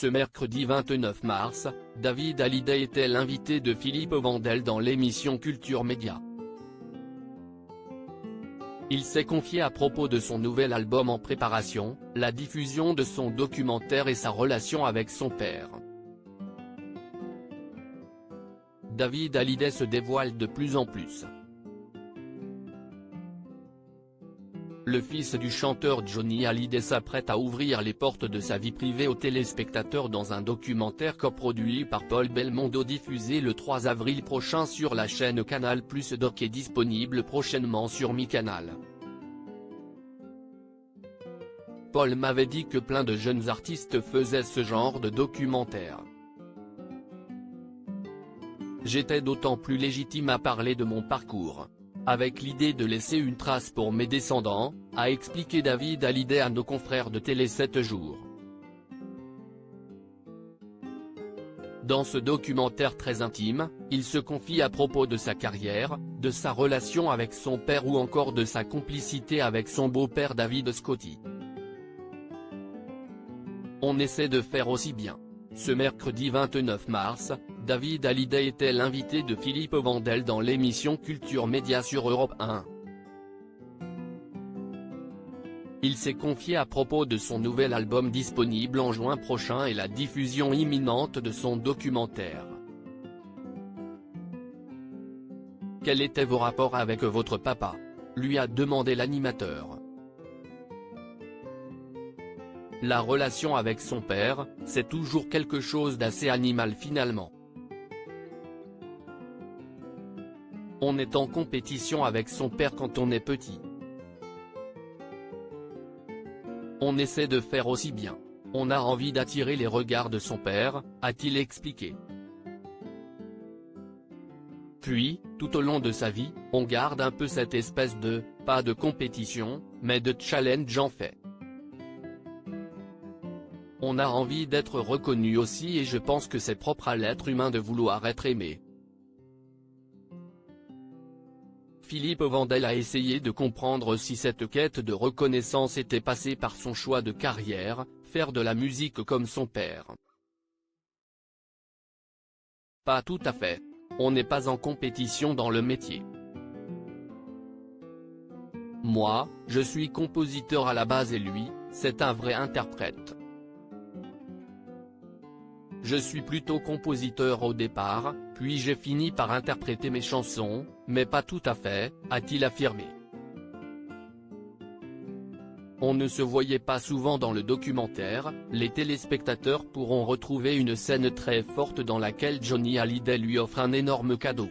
Ce mercredi 29 mars, David Hallyday était l'invité de Philippe Vandel dans l'émission Culture Média. Il s'est confié à propos de son nouvel album en préparation, la diffusion de son documentaire et sa relation avec son père. David Hallyday se dévoile de plus en plus. Le fils du chanteur Johnny Hallyday s'apprête à ouvrir les portes de sa vie privée aux téléspectateurs dans un documentaire coproduit par Paul Belmondo diffusé le 3 avril prochain sur la chaîne Canal+ Doc et disponible prochainement sur MyCanal. Paul m'avait dit que plein de jeunes artistes faisaient ce genre de documentaire. J'étais d'autant plus légitime à parler de mon parcours, avec l'idée de laisser une trace pour mes descendants, a expliqué David Hallyday à nos confrères de Télé 7 jours. Dans ce documentaire très intime, il se confie à propos de sa carrière, de sa relation avec son père ou encore de sa complicité avec son beau-père David Scotty. On essaie de faire aussi bien. Ce mercredi 29 mars, David Hallyday était l'invité de Philippe Vandel dans l'émission Culture Média sur Europe 1. Il s'est confié à propos de son nouvel album disponible en juin prochain et la diffusion imminente de son documentaire. Quels étaient vos rapports avec votre papa ? Lui a demandé l'animateur. La relation avec son père, c'est toujours quelque chose d'assez animal finalement. On est en compétition avec son père quand on est petit. On essaie de faire aussi bien. On a envie d'attirer les regards de son père, a-t-il expliqué. Puis, tout au long de sa vie, on garde un peu cette espèce de, pas de compétition, mais de challenge en fait. On a envie d'être reconnu aussi et je pense que c'est propre à l'être humain de vouloir être aimé. Philippe Vandel a essayé de comprendre si cette quête de reconnaissance était passée par son choix de carrière, faire de la musique comme son père. Pas tout à fait. On n'est pas en compétition dans le métier. Moi, je suis compositeur à la base et lui, c'est un vrai interprète. Je suis plutôt compositeur au départ, puis j'ai fini par interpréter mes chansons, mais pas tout à fait, a-t-il affirmé. On ne se voyait pas souvent dans le documentaire, les téléspectateurs pourront retrouver une scène très forte dans laquelle Johnny Hallyday lui offre un énorme cadeau.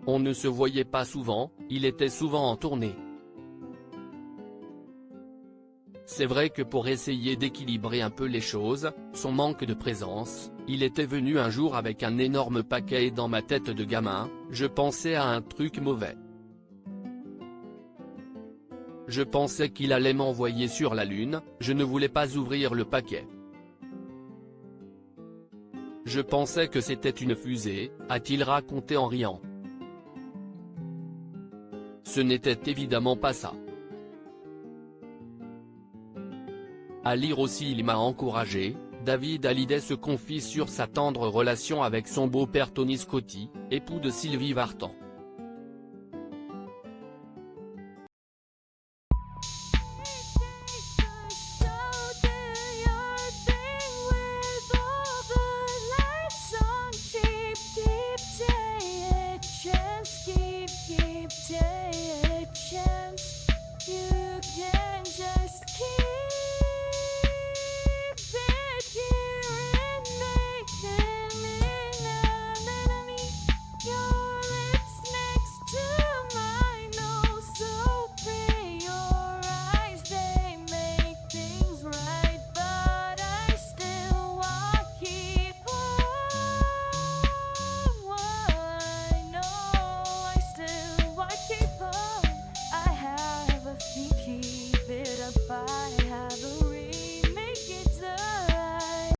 On ne se voyait pas souvent, il était souvent en tournée. C'est vrai que pour essayer d'équilibrer un peu les choses, son manque de présence, il était venu un jour avec un énorme paquet et dans ma tête de gamin, je pensais à un truc mauvais. Je pensais qu'il allait m'envoyer sur la Lune, je ne voulais pas ouvrir le paquet. Je pensais que c'était une fusée, a-t-il raconté en riant. Ce n'était évidemment pas ça. À lire aussi il m'a encouragé, David Hallyday se confie sur sa tendre relation avec son beau-père Tony Scotty, époux de Sylvie Vartan.